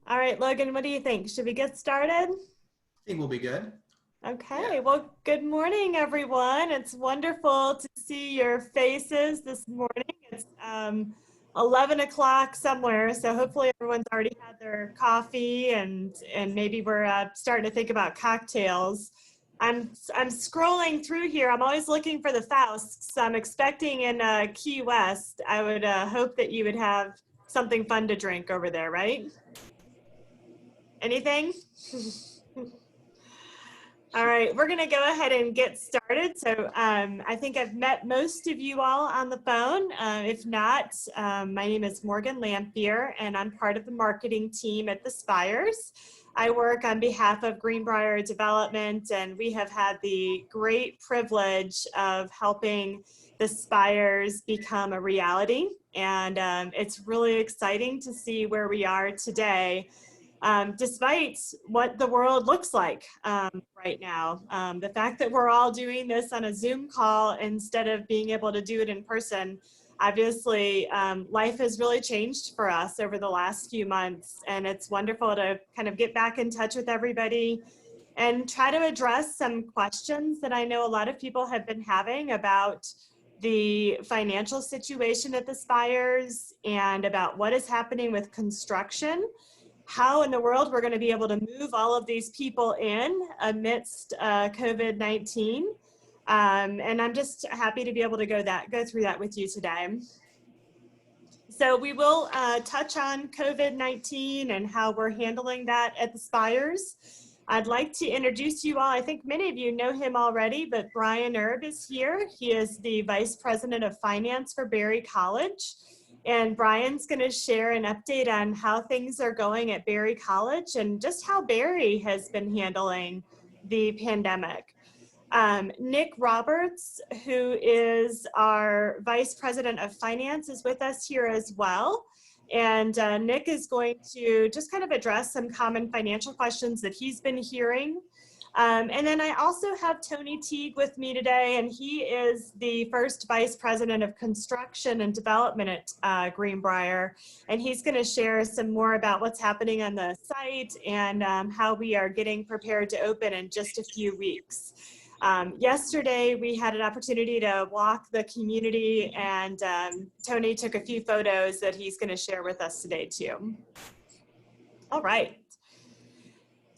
All right, Logan, what do you think? Should we get started? Think we'll be good. Yeah. Okay, well, good morning, everyone. It's wonderful to see your faces this morning. It's 11 o'clock somewhere, so hopefully everyone's already had their coffee and maybe we're starting to think about cocktails. I'm scrolling through here. I'm always looking for the Fausts. I'm expecting in Key West. I would hope that you would have something fun to drink over there, right? Anything? All right, we're going to go ahead and get started. So I think I've met most of you all on the phone. If not, my name is Morgan Lamphere, and I'm part of the marketing team at the Spires. I work on behalf of Greenbrier Development, and we have had the great privilege of helping the Spires become a reality. And it's really exciting to see where we are today. Despite what the world looks like right now. The fact that we're all doing this on a Zoom call instead of being able to do it in person, obviously life has really changed for us over the last few months, and it's wonderful to kind of get back in touch with everybody and try to address some questions that I know a lot of people have been having about the financial situation at the Spires and about what is happening with construction, how in the world we're going to be able to move all of these people in amidst COVID-19. And I'm just happy to be able to go through that with you today. So we will touch on COVID-19 and how we're handling that at the Spires. I'd like to introduce you all. I think many of you know him already, but Brian Erb is here. He is the Vice President of Finance for Berry College. And Brian's going to share an update on how things are going at Berry College and just how Berry has been handling the pandemic. Nick Roberts, who is our Vice President of Finance, is with us here as well. And Nick is going to just kind of address some common financial questions that he's been hearing. And then I also have Tony Teague with me today, and he is the first Vice President of Construction and Development at Greenbrier, and he's going to share some more about what's happening on the site and how we are getting prepared to open in just a few weeks. Yesterday, we had an opportunity to walk the community, and Tony took a few photos that he's going to share with us today, too. All right.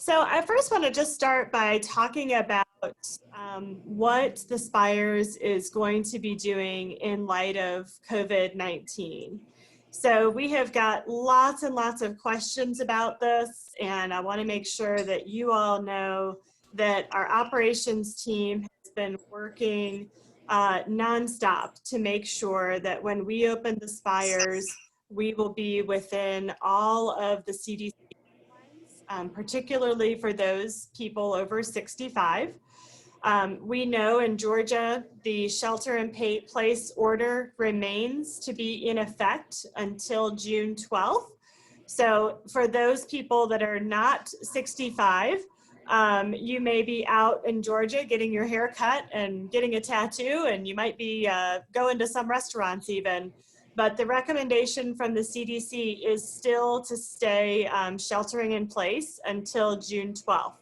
So I first want to just start by talking about what the Spires is going to be doing in light of COVID-19. So we have got lots and lots of questions about this, and I want to make sure that you all know that our operations team has been working nonstop to make sure that when we open the Spires, we will be within all of the CDC particularly for those people over 65. We know in Georgia, the shelter in place order remains to be in effect until June 12th. So for those people that are not 65, you may be out in Georgia getting your hair cut and getting a tattoo, and you might be going to some restaurants even. But the recommendation from the CDC is still to stay sheltering in place until June 12th.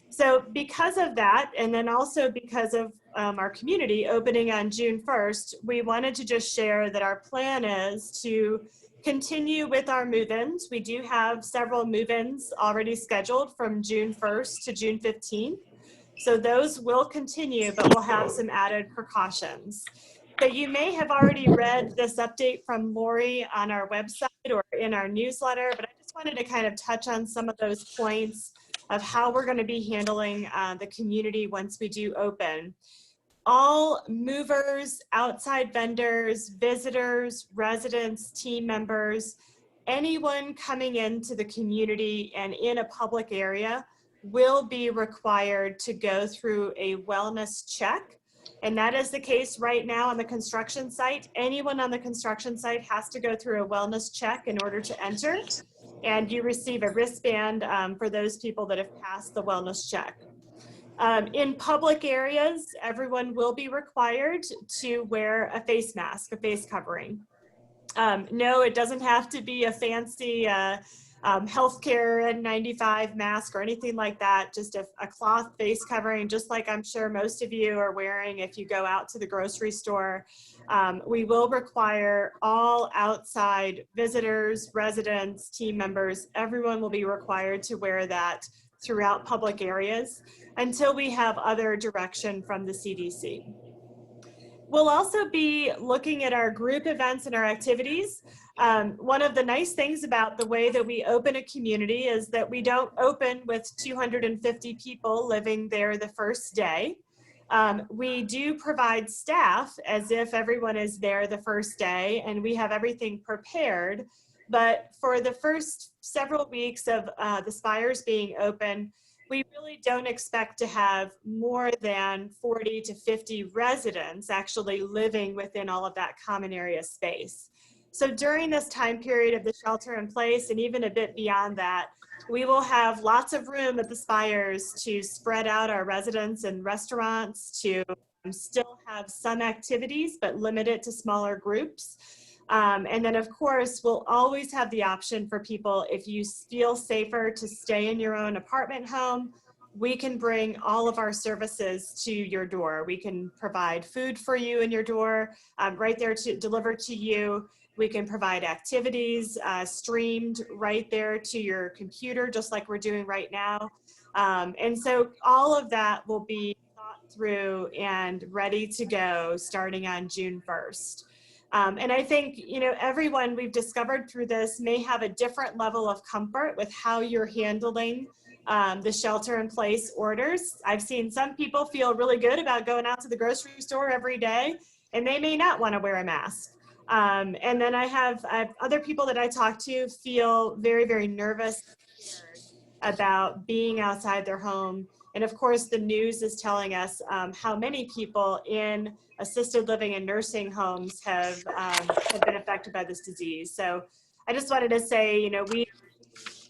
So because of that, and then also because of our community opening on June 1st, we wanted to just share that our plan is to continue with our move-ins. We do have several move-ins already scheduled from June 1st to June 15th. So those will continue, but we'll have some added precautions. So you may have already read this update from Lori on our website or in our newsletter, but I just wanted to kind of touch on some of those points of how we're going to be handling the community once we do open. All movers, outside vendors, visitors, residents, team members, anyone coming into the community and in a public area will be required to go through a wellness check. And that is the case right now on the construction site. Anyone on the construction site has to go through a wellness check in order to enter. And you receive a wristband for those people that have passed the wellness check. In public areas, everyone will be required to wear a face mask, a face covering. No, it doesn't have to be a fancy healthcare N95 mask or anything like that, just a cloth face covering, just like I'm sure most of you are wearing if you go out to the grocery store. We will require all outside visitors, residents, team members, everyone will be required to wear that throughout public areas until we have other direction from the CDC. We'll also be looking at our group events and our activities. One of the nice things about the way that we open a community is that we don't open with 250 people living there the first day. We do provide staff as if everyone is there the first day, and we have everything prepared. But for the first several weeks of the Spires being open, we really don't expect to have more than 40 to 50 residents actually living within all of that common area space. So during this time period of the shelter in place, and even a bit beyond that, we will have lots of room at the Spires to spread out our residents and restaurants, to still have some activities, but limit it to smaller groups. And then of course, we'll always have the option for people, if you feel safer to stay in your own apartment home, we can bring all of our services to your door. We can provide food for you in your door, right there to deliver to you. We can provide activities streamed right there to your computer, just like we're doing right now. And so all of that will be thought through and ready to go starting on June 1st. And I think, you know, everyone we've discovered through this may have a different level of comfort with how you're handling the shelter in place orders. I've seen some people feel really good about going out to the grocery store every day, and they may not want to wear a mask. And then I have other people that I talk to feel very, very nervous about being outside their home. And of course, the news is telling us how many people in assisted living and nursing homes have been affected by this disease. So I just wanted to say, you know, we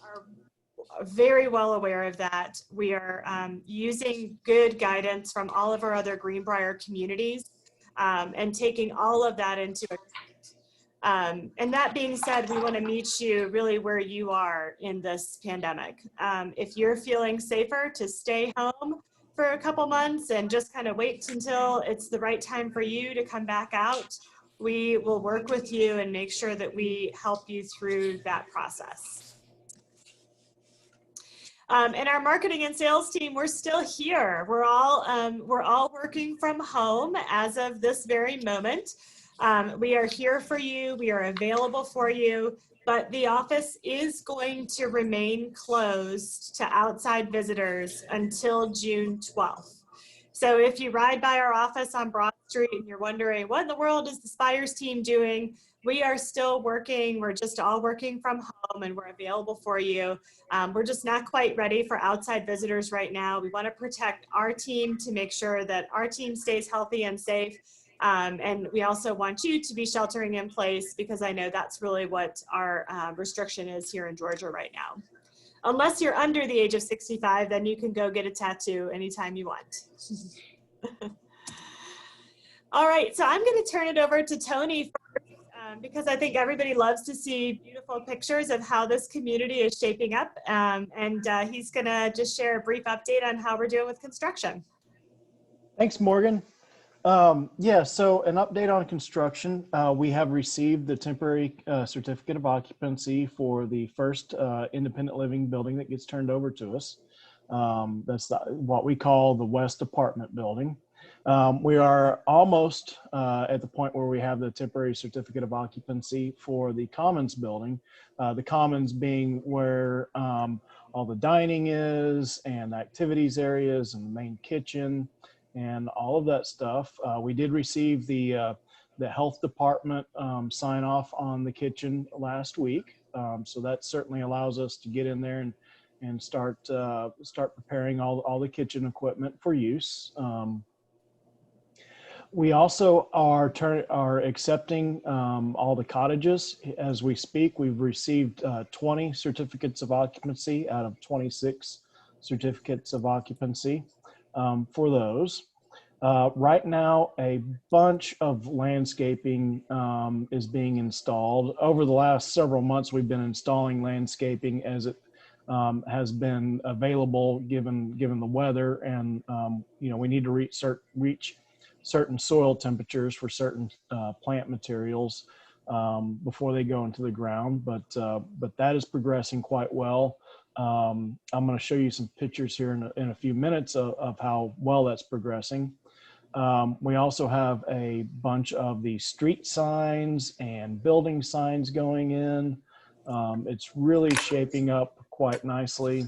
are very well aware of that. We are using good guidance from all of our other Greenbrier communities and taking all of that into account. And that being said, we want to meet you really where you are in this pandemic. If you're feeling safer to stay home for a couple months and just kind of wait until it's the right time for you to come back out, we will work with you and make sure that we help you through that process. And our marketing and sales team, we're still here. We're all working from home as of this very moment. We are here for you. We are available for you, but the office is going to remain closed to outside visitors until June 12th. So if you ride by our office on Broad Street and you're wondering, what in the world is the Spires team doing? We are still working. We're just all working from home and we're available for you. We're just not quite ready for outside visitors right now. We want to protect our team to make sure that our team stays healthy and safe. And we also want you to be sheltering in place because I know that's really what our restriction is here in Georgia right now. Unless you're under the age of 65, then you can go get a tattoo anytime you want. All right, so I'm going to turn it over to Tony first, because I think everybody loves to see beautiful pictures of how this community is shaping up. And he's going to just share a brief update on how we're doing with construction. Thanks, Morgan. Yeah, so an update on construction. We have received the temporary certificate of occupancy for the first independent living building that gets turned over to us. That's what we call the West Apartment Building. We are almost at the point where we have the temporary certificate of occupancy for the Commons building. The Commons being where all the dining is and activities areas and the main kitchen and all of that stuff. We did receive the health department sign off on the kitchen last week. So that certainly allows us to get in there and start preparing all the kitchen equipment for use. We also are accepting all the cottages as we speak. We've received 20 certificates of occupancy out of 26 certificates of occupancy for those. Right now, a bunch of landscaping is being installed. Over the last several months, we've been installing landscaping as it has been available given the weather, and we need to reach certain soil temperatures for certain plant materials before they go into the ground. But that is progressing quite well. I'm going to show you some pictures here in a few minutes of how well that's progressing. We also have a bunch of the street signs and building signs going in. It's really shaping up quite nicely.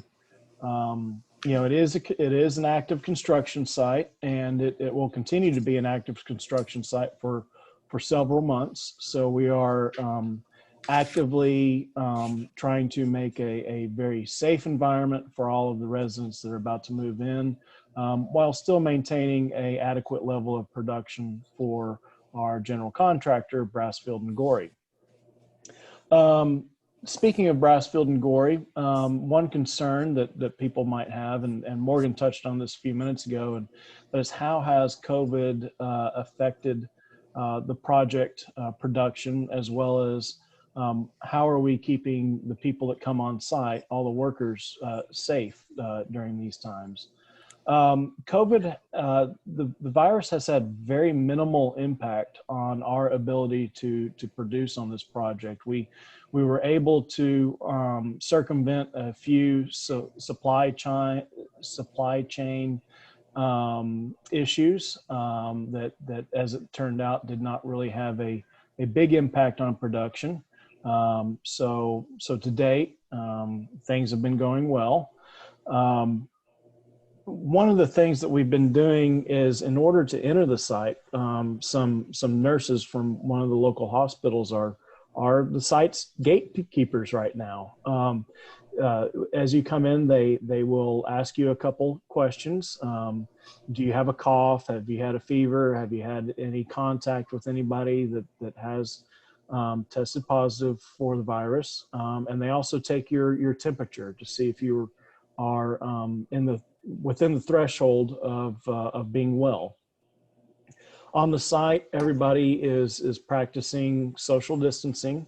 It is an active construction site, and it will continue to be an active construction site for several months. So we are actively trying to make a very safe environment for all of the residents that are about to move in, while still maintaining an adequate level of production for our general contractor, Brassfield and Gorey. Speaking of Brassfield and Gorey, one concern that people might have, and Morgan touched on this a few minutes ago, and that is how has COVID affected the project production, as well as how are we keeping the people that come on site, all the workers, safe during these times. COVID, the virus has had very minimal impact on our ability to produce on this project. We were able to circumvent a few supply chain issues that, as it turned out, did not really have a big impact on production. So to date, things have been going well. One of the things that we've been doing is, in order to enter the site, some nurses from one of the local hospitals are the site's gatekeepers right now. As you come in, they will ask you a couple questions. Do you have a cough? Have you had a fever? Have you had any contact with anybody that has tested positive for the virus? And they also take your temperature to see if you are within the threshold of being well. On the site, everybody is practicing social distancing.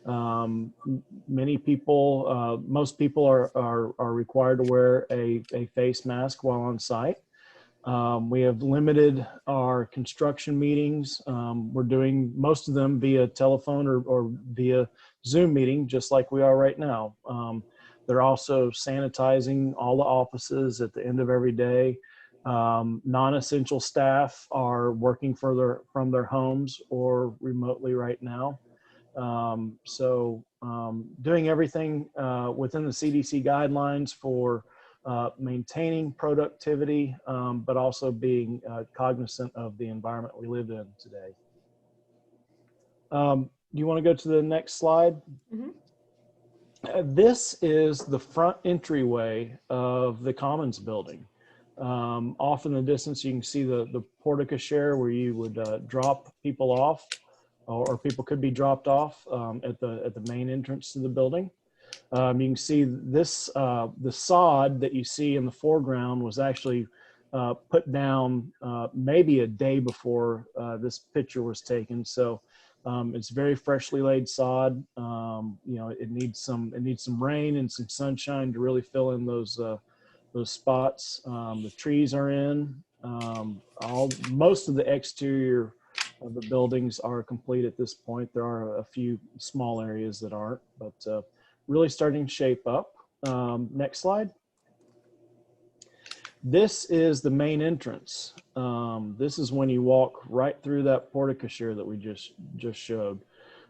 Many people, most people are required to wear a face mask while on site. We have limited our construction meetings. We're doing most of them via telephone or via Zoom meeting, just like we are right now. They're also sanitizing all the offices at the end of every day. Non-essential staff are working from their homes or remotely right now. Doing everything within the CDC guidelines for maintaining productivity, but also being cognizant of the environment we live in today. Do you want to go to the next slide? Mm-hmm. This is the front entryway of the Commons building. Off in the distance, you can see the porte-cochere where you would drop people off, or people could be dropped off at the main entrance to the building. You can see this, the sod that you see in the foreground was actually put down maybe a day before this picture was taken. So it's very freshly laid sod. It needs some rain and some sunshine to really fill in those spots. The trees are in. Most of the exterior of the buildings are complete at this point. There are a few small areas that aren't, but really starting to shape up. Next slide. This is the main entrance. This is when you walk right through that porte-cochere that we just showed.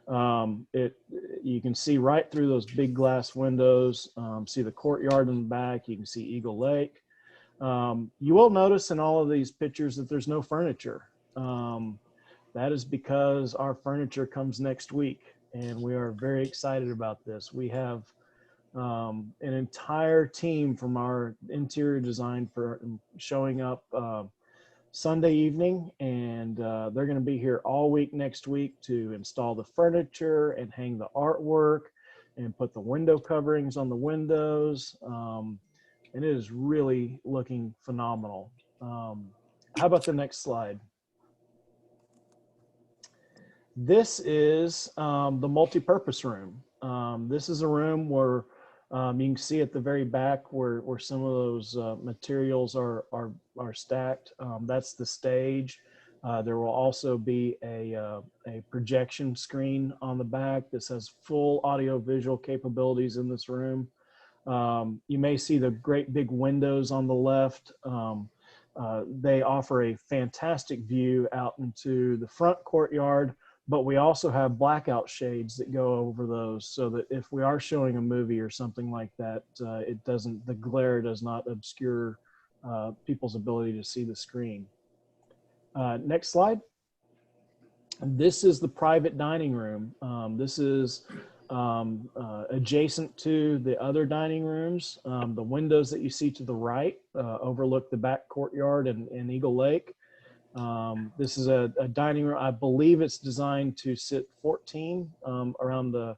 You can see right through those big glass windows, see the courtyard in the back. You can see Eagle Lake. You will notice in all of these pictures that there's no furniture. That is because our furniture comes next week, and we are very excited about this. We have an entire team from our interior design for showing up Sunday evening, and they're going to be here all week next week to install the furniture and hang the artwork and put the window coverings on the windows, and it is really looking phenomenal. How about the next slide? This is the multi-purpose room. This is a room where you can see at the very back where some of those materials are stacked. That's the stage. There will also be a projection screen on the back. This has full audio visual capabilities in this room. You may see the great big windows on the left. They offer a fantastic view out into the front courtyard, but we also have blackout shades that go over those so that if we are showing a movie or something like that, the glare does not obscure people's ability to see the screen. Next slide. This is the private dining room. This is adjacent to the other dining rooms. The windows that you see to the right overlook the back courtyard and Eagle Lake. This is a dining room. I believe it's designed to sit 14 around a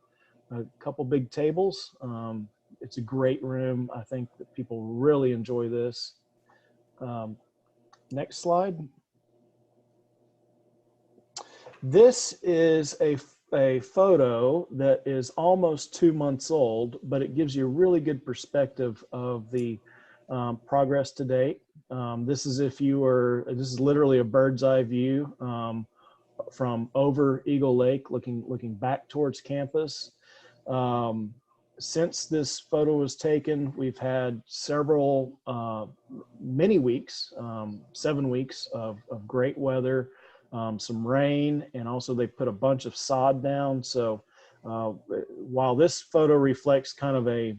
couple big tables. It's a great room. I think that people really enjoy this. Next slide. This is a photo that is almost 2 months old, but it gives you a really good perspective of the progress to date. This is this is literally a bird's eye view from over Eagle Lake, looking back towards campus. Since this photo was taken, we've had many weeks, 7 weeks of great weather. Some rain, and also they put a bunch of sod down. So while this photo reflects kind of a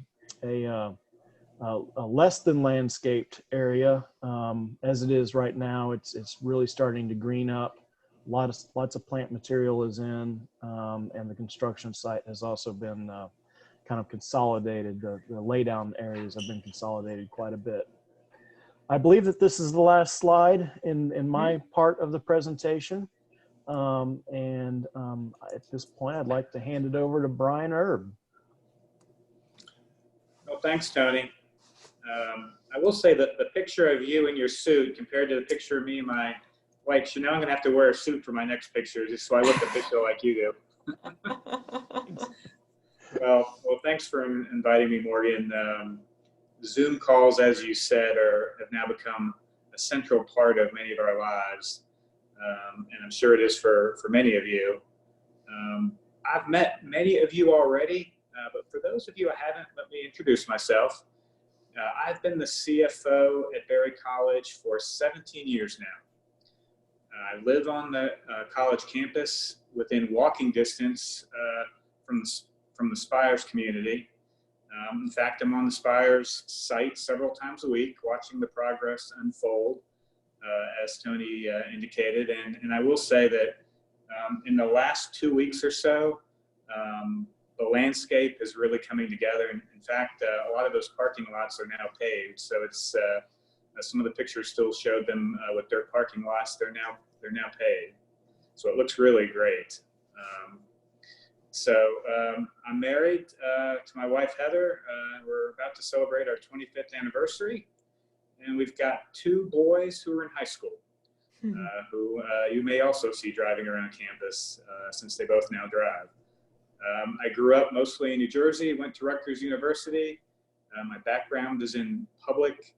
less than landscaped area, as it is right now, it's really starting to green up. Lots of plant material is in, and the construction site has also been kind of consolidated. The laydown areas have been consolidated quite a bit. I believe that this is the last slide in my part of the presentation. At this point, I'd like to hand it over to Brian Erb. Well, thanks, Tony. I will say that the picture of you in your suit compared to the picture of me and my wife, now I'm going to have to wear a suit for my next picture just so I look official like you do. Well, thanks for inviting me, Morgan. Zoom calls, as you said, have now become a central part of many of our lives, and I'm sure it is for many of you. I've met many of you already, but for those of you I haven't, let me introduce myself. I've been the CFO at Berry College for 17 years now. I live on the college campus within walking distance from the Spires community. In fact, I'm on the Spires site several times a week, watching the progress unfold, as Tony indicated. And I will say that in the last 2 weeks or so, the landscape is really coming together. And in fact, a lot of those parking lots are now paved. So it's some of the pictures still showed them with dirt parking lots. They're now paved. So it looks really great. I'm married to my wife, Heather. We're about to celebrate our 25th anniversary. And we've got 2 boys who are in high school, who you may also see driving around campus since they both now drive. I grew up mostly in New Jersey, went to Rutgers University. My background is in public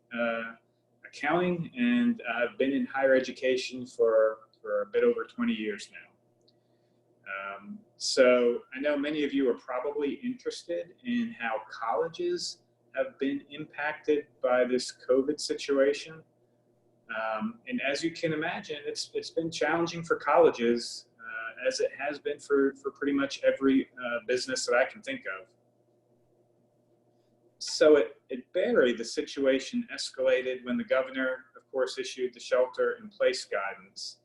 accounting, and I've been in higher education for a bit over 20 years now. So I know many of you are probably interested in how colleges have been impacted by this COVID situation. And as you can imagine, it's been challenging for colleges, as it has been for pretty much every business that I can think of. So at Berry, the situation escalated when the governor, of course, issued the shelter-in-place guidance.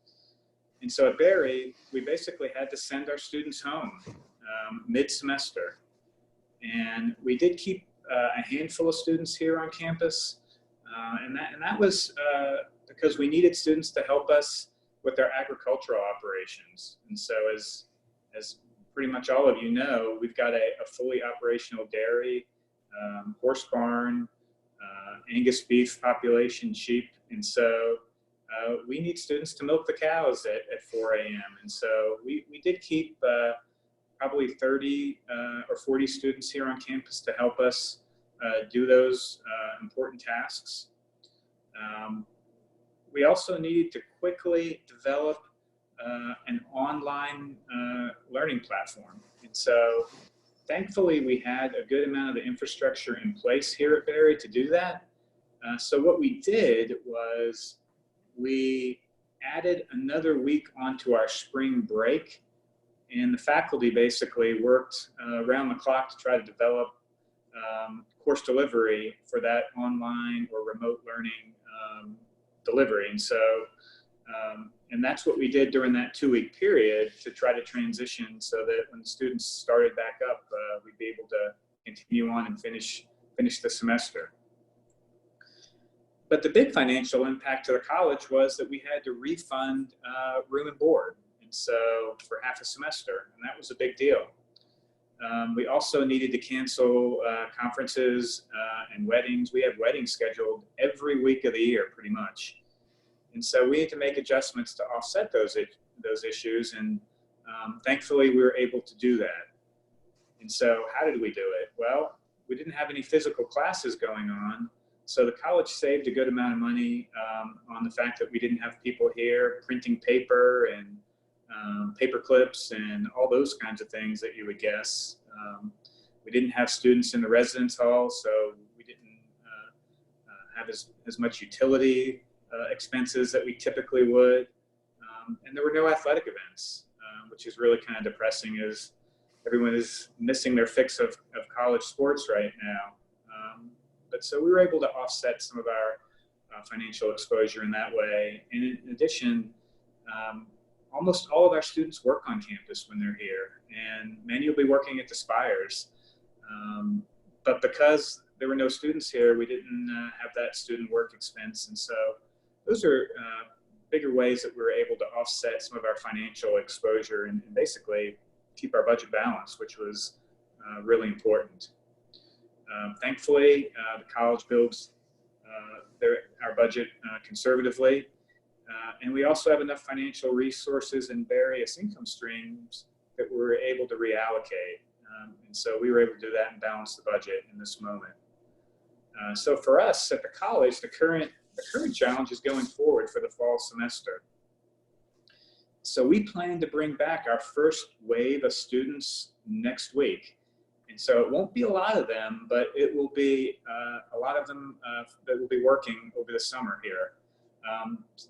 And so at Berry, we basically had to send our students home mid-semester. And we did keep a handful of students here on campus. And that was because we needed students to help us with our agricultural operations. And so as pretty much all of you know, we've got a fully operational dairy, horse barn, Angus beef population, sheep. And so we need students to milk the cows at 4 a.m. And so we did keep probably 30 or 40 students here on campus to help us do those important tasks. We also needed to quickly develop an online learning platform. And so thankfully we had a good amount of the infrastructure in place here at Berry to do that. So what we did was we added another week onto our spring break, and the faculty basically worked around the clock to try to develop course delivery for that online or remote learning delivery. And so, and that's what we did during that 2-week period to try to transition so that when the students started back up, we'd be able to continue on and finish the semester. But the big financial impact to the college was that we had to refund room and board. And so for half a semester, and that was a big deal. We also needed to cancel conferences and weddings. We have weddings scheduled every week of the year, pretty much. And so we had to make adjustments to offset those issues. And thankfully, we were able to do that. And so how did we do it? Well, we didn't have any physical classes going on. So the college saved a good amount of money on the fact that we didn't have people here printing paper and paper clips and all those kinds of things that you would guess. We didn't have students in the residence hall, so we didn't have as much utility expenses that we typically would. And there were no athletic events, which is really kind of depressing as everyone is missing their fix of college sports right now. But so we were able to offset some of our financial exposure in that way. And in addition, almost all of our students work on campus when they're here, and many will be working at the Spires. But because there were no students here, we didn't have that student work expense. And so those are bigger ways that we were able to offset some of our financial exposure and basically keep our budget balanced, which was really important. Thankfully, the college builds our budget conservatively. And we also have enough financial resources and various income streams that we were able to reallocate. And so we were able to do that and balance the budget in this moment. So for us at the college, the current challenge is going forward for the fall semester. So we plan to bring back our first wave of students next week. And so it won't be a lot of them, but it will be a lot of them that will be working over the summer here.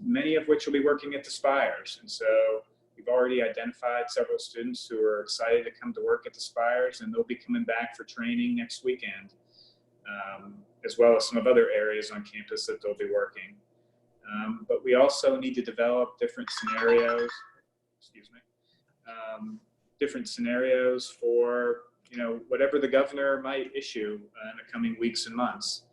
Many of which will be working at the Spires. And so we've already identified several students who are excited to come to work at the Spires, and they'll be coming back for training next weekend, as well as some of other areas on campus that they'll be working. But we also need to develop different scenarios, different scenarios for whatever the governor might issue in the coming weeks and months.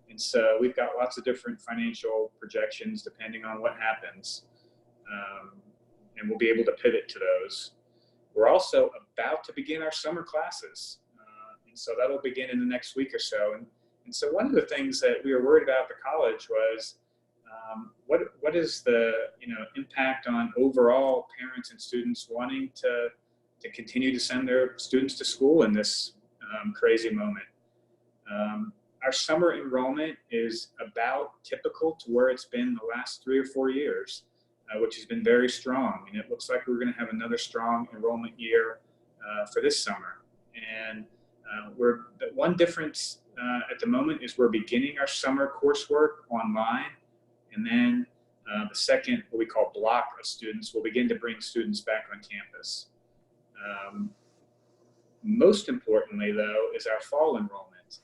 And so we've got lots of different financial projections depending on what happens. And we'll be able to pivot to those. We're also about to begin our summer classes. And so that'll begin in the next week or so. And so one of the things that we were worried about at the college was what is the impact on overall parents and students wanting to continue to send their students to school in this crazy moment. Our summer enrollment is about typical to where it's been the last 3 or 4 years, which has been very strong. And it looks like we're going to have another strong enrollment year for this summer. And the one difference at the moment is we're beginning our summer coursework online. And then the second, what we call block of students, will begin to bring students back on campus. Most importantly, though, is our fall enrollment,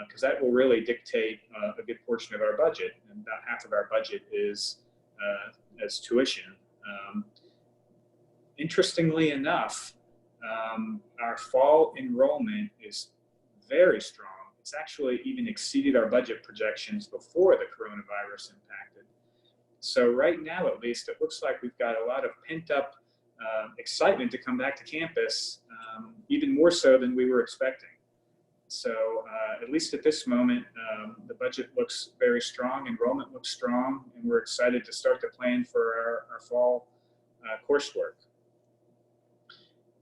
because that will really dictate a good portion of our budget, and about half of our budget is as tuition. Interestingly enough, our fall enrollment is very strong. It's actually even exceeded our budget projections before the coronavirus impacted. So right now, at least, it looks like we've got a lot of pent-up excitement to come back to campus, even more so than we were expecting. So at least at this moment, the budget looks very strong, enrollment looks strong, and we're excited to start to plan for our fall coursework.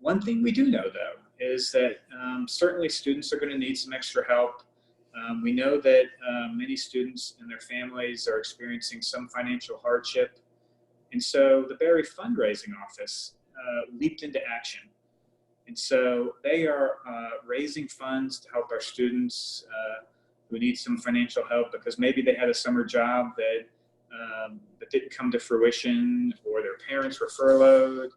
One thing we do know, though, is that certainly students are going to need some extra help. We know that many students and their families are experiencing some financial hardship. And so the Berry Fundraising Office leaped into action. And so they are raising funds to help our students who need some financial help because maybe they had a summer job that didn't come to fruition, or their parents were furloughed.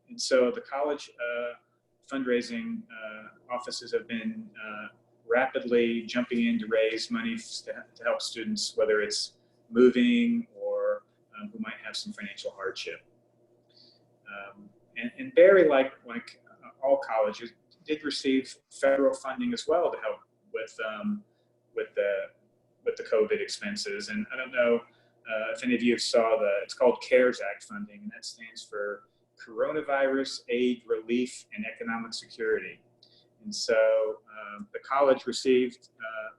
And so the college fundraising offices have been rapidly jumping in to raise money to help students, whether it's moving or who might have some financial hardship. And Berry, like all colleges, did receive federal funding as well to help with the COVID expenses. And I don't know if any of you saw it's called CARES Act funding, and that stands for Coronavirus Aid, Relief, and Economic Security. And so the college received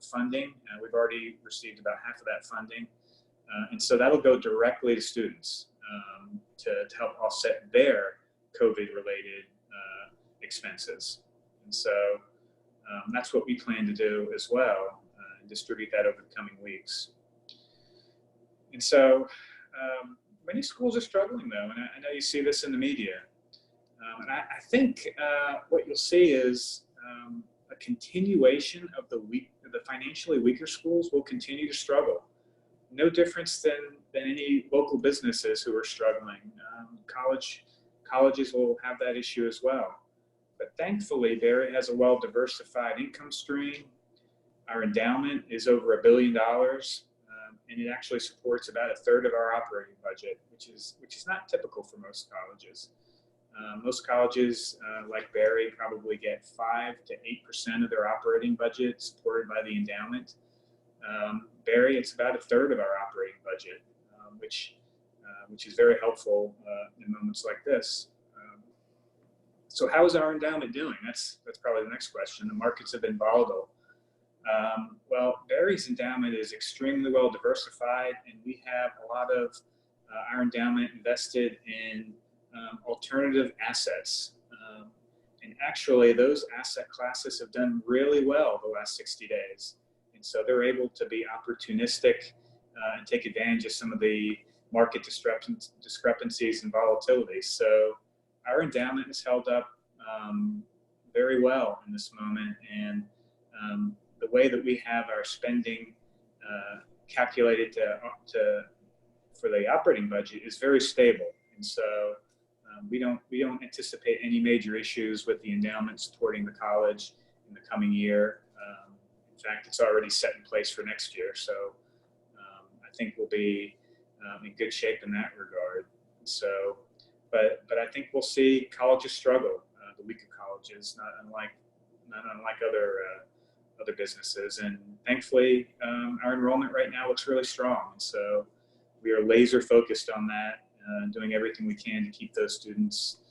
funding. We've already received about half of that funding. And so that'll go directly to students to help offset their COVID-related expenses. And so that's what we plan to do as well, and distribute that over the coming weeks. And so many schools are struggling, though, and I know you see this in the media. And I think what you'll see is a continuation of the financially weaker schools will continue to struggle. No difference than any local businesses who are struggling. Colleges will have that issue as well. But thankfully, Berry has a well-diversified income stream. Our endowment is over $1 billion, and it actually supports about 1/3 of our operating budget, which is not typical for most colleges. Most colleges, like Berry, probably get 5 to 8% of their operating budget supported by the endowment. Berry, it's about 1/3 of our operating budget, which is very helpful in moments like this. So how is our endowment doing? That's probably the next question. The markets have been volatile. Well, Berry's endowment is extremely well diversified, and we have a lot of our endowment invested in alternative assets. And actually, those asset classes have done really well the last 60 days. And so they're able to be opportunistic and take advantage of some of the market discrepancies and volatility. So our endowment has held up very well in this moment. And the way that we have our spending calculated for the operating budget is very stable. And so we don't anticipate any major issues with the endowment supporting the college in the coming year. In fact, it's already set in place for next year. So I think we'll be in good shape in that regard. So, but I think we'll see colleges struggle, the weaker colleges, not unlike other businesses. And thankfully, our enrollment right now looks really strong. So we are laser focused on that, doing everything we can to keep those students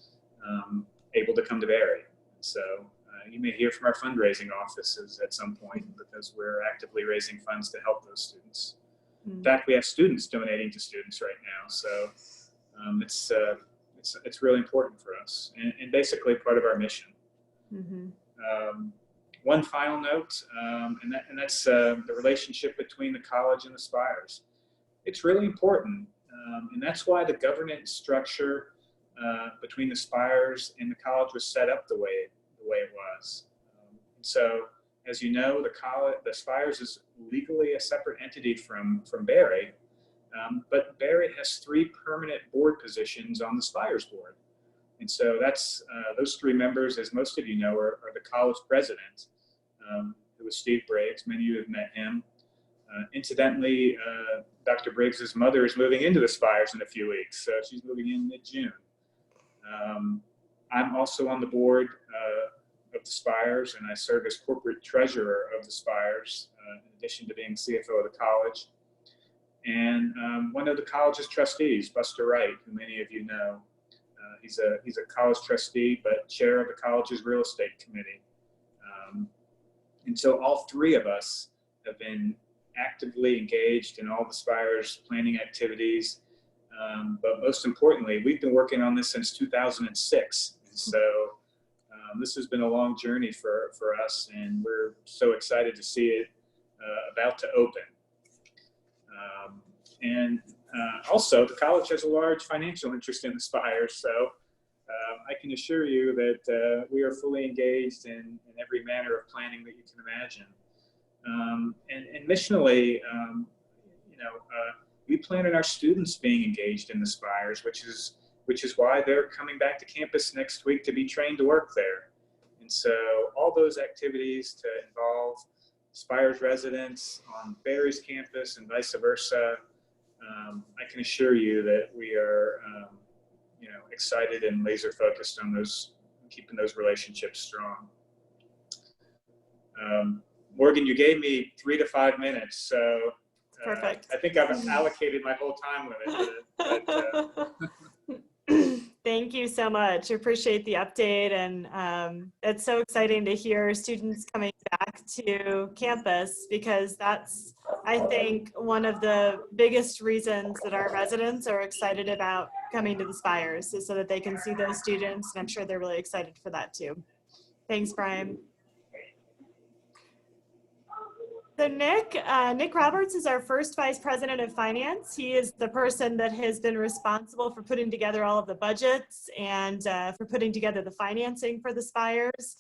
able to come to Berry. So you may hear from our fundraising offices at some point, because we're actively raising funds to help those students. In fact, we have students donating to students right now. So it's really important for us, and basically part of our mission. Mm-hmm. One final note, and that's the relationship between the college and the Spires. It's really important, and that's why the governance structure between the Spires and the college was set up the way it was. So, as you know, the Spires is legally a separate entity from Berry, but Berry has 3 permanent board positions on the Spires board. And so that's those 3 members, as most of you know, are the college president, who is Steve Briggs. Many of you have met him. Incidentally, Dr. Briggs's mother is moving into the Spires in a few weeks, so she's moving in mid-June. I'm also on the board of the Spires, and I serve as corporate treasurer of the Spires, in addition to being CFO of the college. And one of the college's trustees, Buster Wright, who many of you know, he's a college trustee, but chair of the college's real estate committee. And so all three of us have been actively engaged in all the Spires planning activities. But most importantly, we've been working on this since 2006. And so this has been a long journey for us, and we're so excited to see it about to open. Also, the college has a large financial interest in the Spires, so I can assure you that we are fully engaged in every manner of planning that you can imagine. And missionally, we plan on our students being engaged in the Spires, which is why they're coming back to campus next week to be trained to work there. And so all those activities to involve Spires residents on Barry's campus and vice versa, I can assure you that we are excited and laser focused on keeping those relationships strong. Morgan, you gave me 3 to 5 minutes, so perfect. I think I've allocated my whole time limit. Thank you so much. I appreciate the update, and it's so exciting to hear students coming back to campus, because that's, I think, one of the biggest reasons that our residents are excited about coming to the Spires, is so that they can see those students, and I'm sure they're really excited for that too. Thanks, Brian. So Nick Roberts is our first Vice President of Finance. He is the person that has been responsible for putting together all of the budgets and for putting together the financing for the Spires.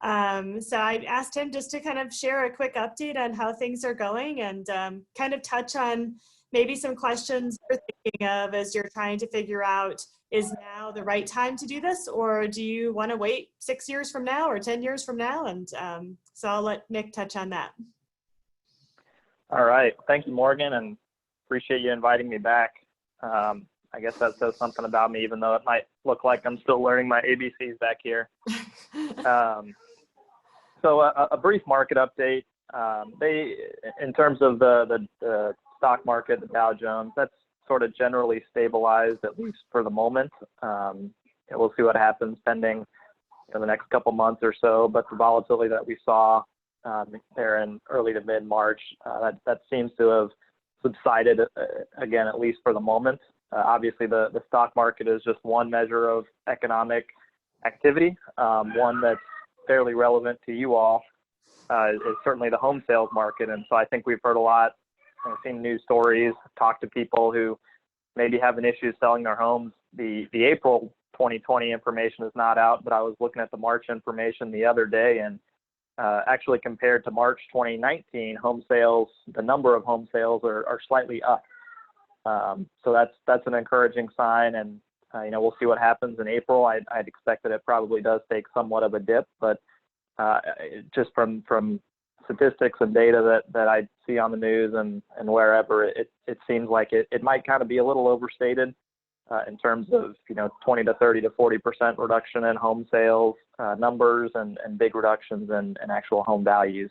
So I asked him just to kind of share a quick update on how things are going, and kind of touch on maybe some questions you're thinking of as you're trying to figure out, is now the right time to do this, or do you want to wait 6 years from now or 10 years from now? And so I'll let Nick touch on that. All right. Thank you, Morgan, and appreciate you inviting me back. I guess that says something about me, even though it might look like I'm still learning my ABCs back here. So a brief market update. In terms of the stock market, the Dow Jones, that's sort of generally stabilized, at least for the moment. We'll see what happens pending the next couple months or so, but the volatility that we saw there in early to mid-March, that seems to have subsided again, at least for the moment. Obviously, the stock market is just one measure of economic activity. One that's fairly relevant to you all is certainly the home sales market. And so I think we've heard a lot, seen news stories, talked to people who maybe having issues selling their homes. The April 2020 information is not out, but I was looking at the March information the other day, and actually compared to March 2019, home sales, the number of home sales are slightly up. So that's an encouraging sign, and we'll see what happens in April. I'd expect that it probably does take somewhat of a dip, but just from statistics and data that I see on the news and wherever, it seems like it might kind of be a little overstated in terms of 20 to 30 to 40% reduction in home sales numbers and big reductions in actual home values.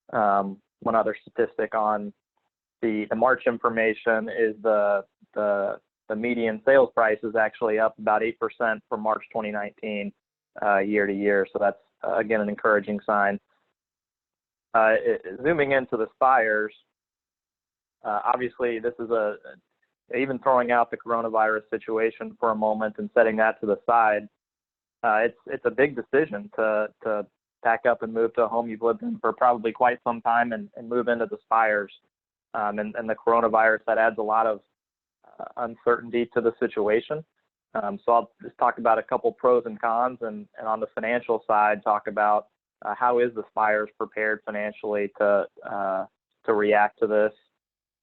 One other statistic on the March information is the median sales price is actually up about 8% from March 2019 year to year. So that's again an encouraging sign. Zooming into the Spires, obviously this is even throwing out the coronavirus situation for a moment and setting that to the side, it's a big decision to pack up and move to a home you've lived in for probably quite some time and move into the Spires. And the coronavirus, that adds a lot of uncertainty to the situation. So I'll just talk about a couple pros and cons, and on the financial side, talk about how is the Spires prepared financially to react to this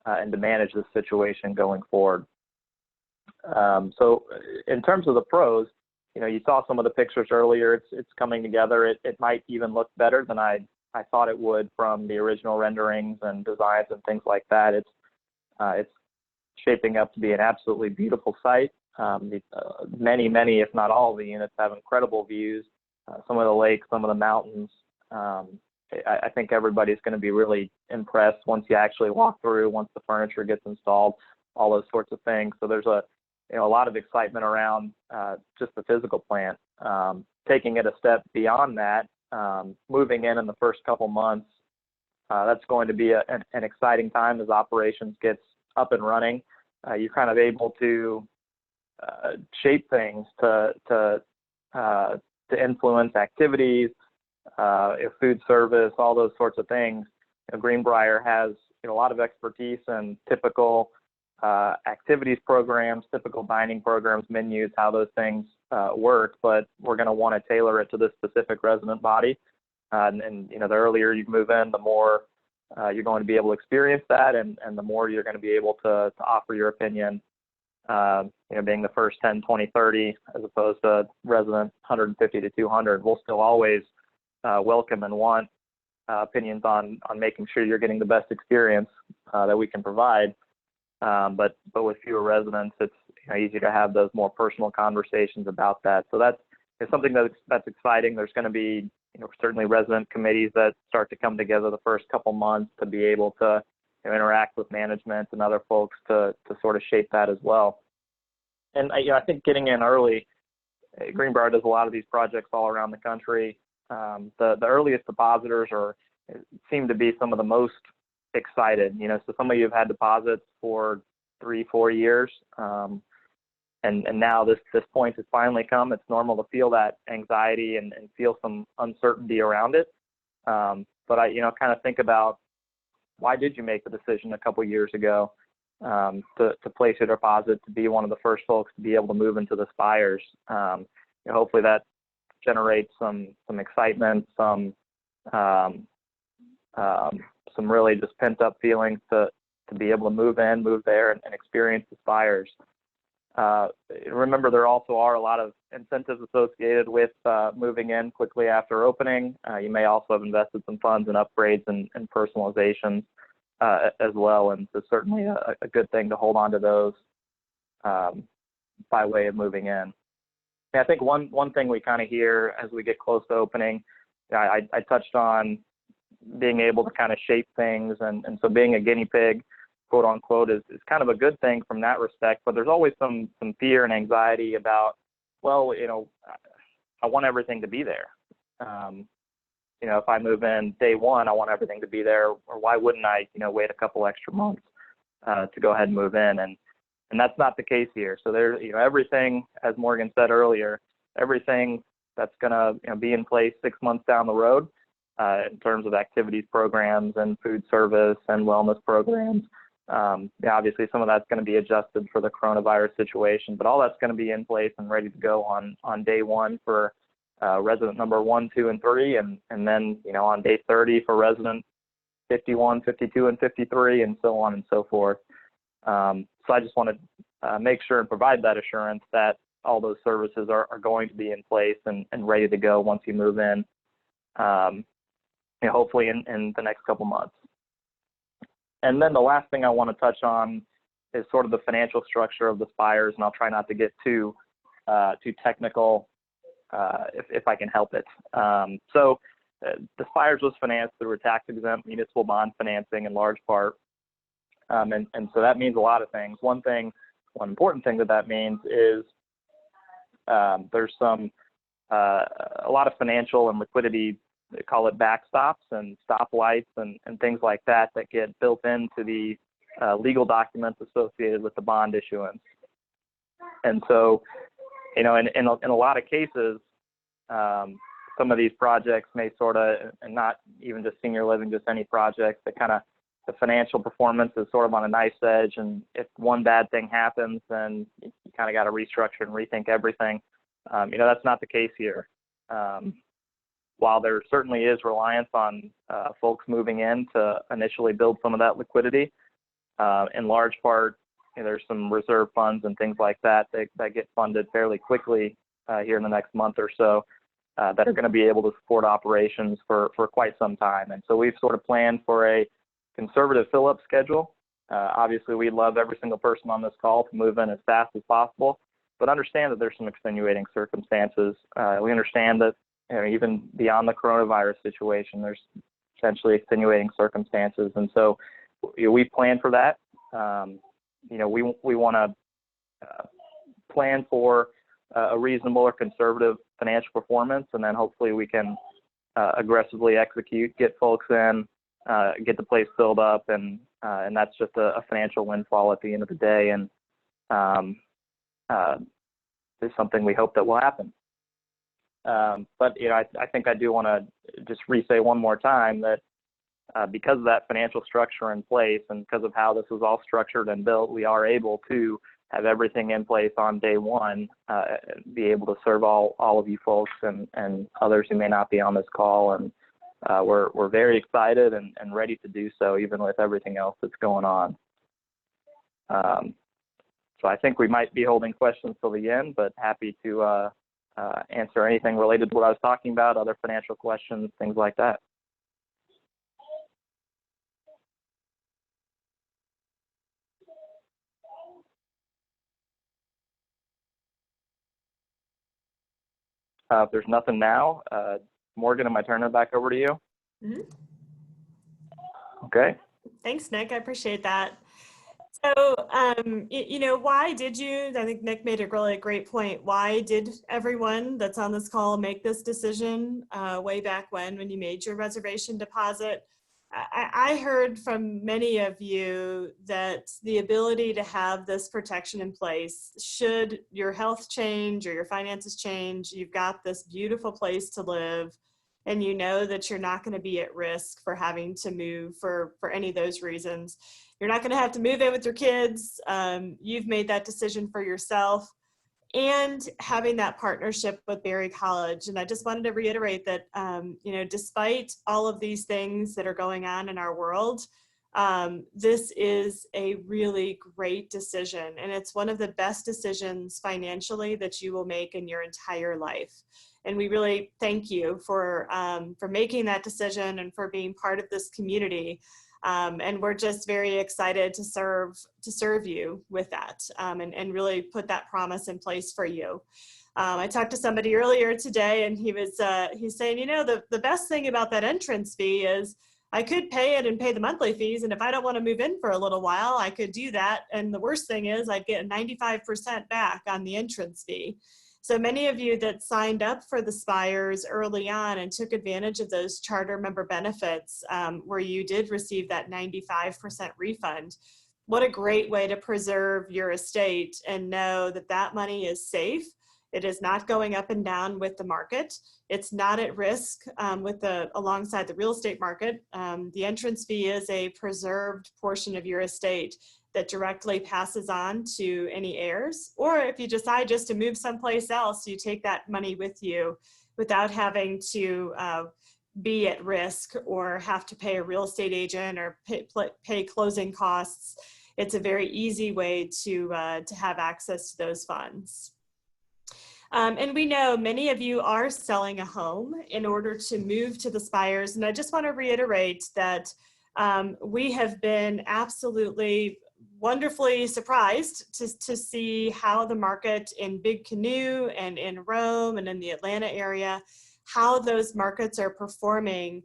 and to manage this situation going forward. So in terms of the pros, you saw some of the pictures earlier. It's coming together. It might even look better than I thought it would from the original renderings and designs and things like that. It's shaping up to be an absolutely beautiful site. Many, if not all of the units have incredible views. Some of the lakes, some of the mountains. I think everybody's going to be really impressed once you actually walk through, once the furniture gets installed, all those sorts of things. So there's a lot of excitement around just the physical plant. Taking it a step beyond that, moving in the first couple months, that's going to be an exciting time as operations gets up and running. You're kind of able to shape things to influence activities, food service, all those sorts of things. Greenbrier has a lot of expertise in typical activities programs, typical dining programs, menus, how those things work, but we're going to want to tailor it to this specific resident body. And the earlier you move in, the more you're going to be able to experience that, and the more you're going to be able to offer your opinion, being the first 10, 20, 30, as opposed to resident 150 to 200. We'll still always welcome and want opinions on making sure you're getting the best experience that we can provide. But with fewer residents, it's easy to have those more personal conversations about that. So that's something that's exciting. There's going to be certainly resident committees that start to come together the first couple months to be able to interact with management and other folks to sort of shape that as well. And I think getting in early, Greenbrier does a lot of these projects all around the country. The earliest depositors seem to be some of the most excited. So some of you have had deposits for 3-4 years, and now this point has finally come. It's normal to feel that anxiety and feel some uncertainty around it. But I kind of think about, why did you make the decision a couple years ago to place your deposit, to be one of the first folks to be able to move into the Spires? Hopefully that generates some excitement, some really just pent up feelings to be able to move in, move there, and experience the Spires. Remember, there also are a lot of incentives associated with moving in quickly after opening. You may also have invested some funds in upgrades and personalizations as well, and so certainly a good thing to hold on to those by way of moving in. And I think one thing we kind of hear as we get close to opening, I touched on being able to kind of shape things, and so being a guinea pig, quote unquote, is kind of a good thing from that respect. But there's always some fear and anxiety about, well, I want everything to be there. If I move in day one, I want everything to be there, or why wouldn't I, wait a couple extra months to go ahead and move in? And that's not the case here. So there, everything, as Morgan said earlier, everything that's going to be in place 6 months down the road in terms of activities programs and food service and wellness programs. Obviously, some of that's going to be adjusted for the coronavirus situation, but all that's going to be in place and ready to go on day one for resident number 1, 2, and 3, and then on day 30 for resident 51, 52, and 53, and so on and so forth. So I just want to make sure and provide that assurance that all those services are going to be in place and ready to go once you move in, hopefully in the next couple months. And then the last thing I want to touch on is sort of the financial structure of the Spires, and I'll try not to get too technical if I can help it. So the Spires was financed through a tax-exempt municipal bond financing in large part, and so that means a lot of things. One important thing that means is there's a lot of financial and liquidity, they call it backstops and stoplights and things like that get built into the legal documents associated with the bond issuance. And so, in a lot of cases, some of these projects may sort of, and not even just senior living, just any project, the financial performance is sort of on a nice edge, and if one bad thing happens, then you kind of got to restructure and rethink everything. That's not the case here. While there certainly is reliance on folks moving in to initially build some of that liquidity, in large part, there's some reserve funds and things like that get funded fairly quickly here in the next month or so that are going to be able to support operations for quite some time. And so we've sort of planned for a conservative fill-up schedule. Obviously, we'd love every single person on this call to move in as fast as possible, but understand that there's some extenuating circumstances. We understand that even beyond the coronavirus situation, there's potentially extenuating circumstances. And so we plan for that. We want to plan for a reasonable or conservative financial performance, and then hopefully we can aggressively execute, get folks in, get the place filled up, and that's just a financial windfall at the end of the day, and is something we hope that will happen. But I think I do want to just re-say one more time that because of that financial structure in place and because of how this was all structured and built, we are able to have everything in place on day one, be able to serve all of you folks and others who may not be on this call. And we're very excited and ready to do so, even with everything else that's going on. So I think we might be holding questions till the end, but happy to answer anything related to what I was talking about, other financial questions, things like that. If there's nothing now, Morgan, am I turning it back over to you? Mm-hmm. Okay. Thanks, Nick. I appreciate that. So, why did you, I think Nick made a really great point. Why did everyone that's on this call make this decision way back when you made your reservation deposit? I heard from many of you that the ability to have this protection in place, should your health change or your finances change, you've got this beautiful place to live, and you know that you're not going to be at risk for having to move for any of those reasons. You're not going to have to move in with your kids. You've made that decision for yourself, and having that partnership with Berry College. And I just wanted to reiterate that, despite all of these things that are going on in our world, this is a really great decision. And it's one of the best decisions financially that you will make in your entire life. And we really thank you for making that decision and for being part of this community. And we're just very excited to serve you with that, and really put that promise in place for you. I talked to somebody earlier today, and he's saying, the best thing about that entrance fee is I could pay it and pay the monthly fees, and if I don't want to move in for a little while, I could do that. And the worst thing is I'd get 95% back on the entrance fee. So many of you that signed up for the Spires early on and took advantage of those charter member benefits, where you did receive that 95% refund. What a great way to preserve your estate and know that that money is safe. It is not going up and down with the market. It's not at risk alongside the real estate market. The entrance fee is a preserved portion of your estate that directly passes on to any heirs. Or if you decide just to move someplace else, you take that money with you without having to be at risk or have to pay a real estate agent or pay closing costs. It's a very easy way to have access to those funds. And we know many of you are selling a home in order to move to the Spires. And I just want to reiterate that we have been absolutely wonderfully surprised to see how the market in Big Canoe and in Rome and in the Atlanta area, how those markets are performing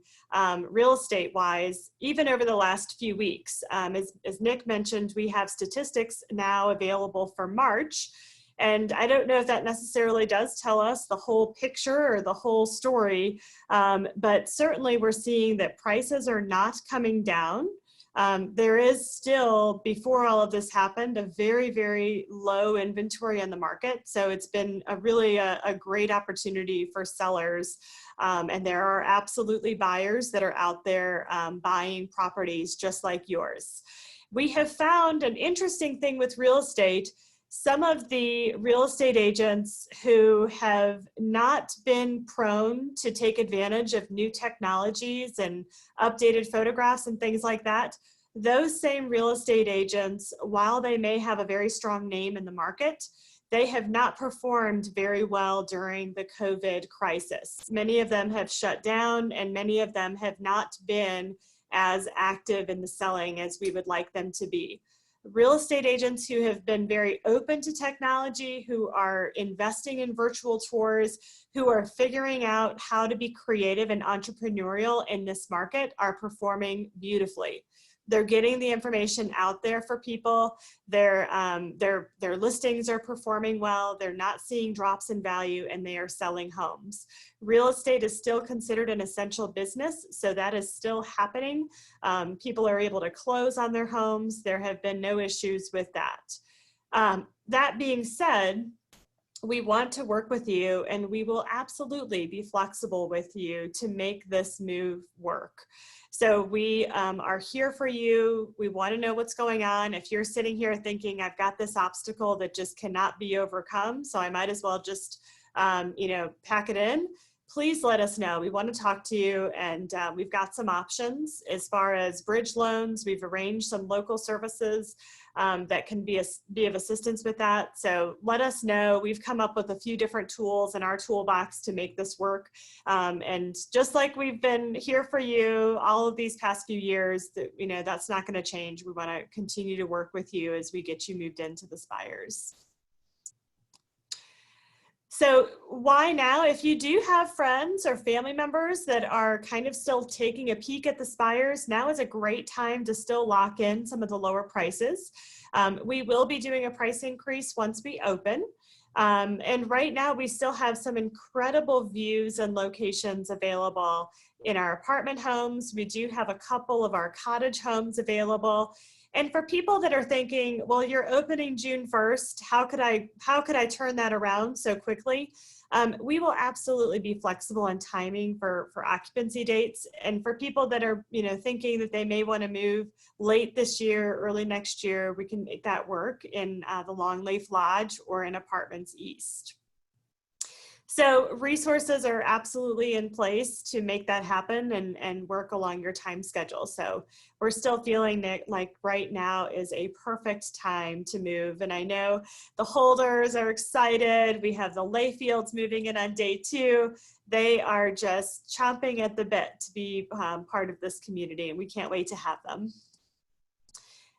real estate wise, even over the last few weeks. As Nick mentioned, we have statistics now available for March. And I don't know if that necessarily does tell us the whole picture or the whole story, but certainly we're seeing that prices are not coming down. There is still, before all of this happened, a very, very low inventory on the market. So it's been a great opportunity for sellers. And there are absolutely buyers that are out there buying properties just like yours. We have found an interesting thing with real estate. Some of the real estate agents who have not been prone to take advantage of new technologies and updated photographs and things like that, those same real estate agents, while they may have a very strong name in the market, they have not performed very well during the COVID crisis. Many of them have shut down, and many of them have not been as active in the selling as we would like them to be. Real estate agents who have been very open to technology, who are investing in virtual tours, who are figuring out how to be creative and entrepreneurial in this market are performing beautifully. They're getting the information out there for people. Their listings are performing well. They're not seeing drops in value, and they are selling homes. Real estate is still considered an essential business, so that is still happening. People are able to close on their homes. There have been no issues with that. That being said, we want to work with you, and we will absolutely be flexible with you to make this move work. So we are here for you. We want to know what's going on. If you're sitting here thinking, I've got this obstacle that just cannot be overcome, so I might as well just, pack it in, please let us know. We want to talk to you, and we've got some options as far as bridge loans. We've arranged some local services that can be of assistance with that. So let us know. We've come up with a few different tools in our toolbox to make this work. And just like we've been here for you all of these past few years, that's not going to change. We want to continue to work with you as we get you moved into the Spires. So why now? If you do have friends or family members that are kind of still taking a peek at the Spires, now is a great time to still lock in some of the lower prices. We will be doing a price increase once we open. And right now we still have some incredible views and locations available in our apartment homes. We do have a couple of our cottage homes available. And for people that are thinking, well, you're opening June 1st, how could I turn that around so quickly? We will absolutely be flexible on timing for occupancy dates. And for people that are, thinking that they may want to move late this year, early next year, we can make that work in the Longleaf Lodge or in Apartments East. So resources are absolutely in place to make that happen and work along your time schedule. So we're still feeling that like right now is a perfect time to move. And I know the holders are excited. We have the Layfields moving in on day 2. They are just chomping at the bit to be part of this community, and we can't wait to have them.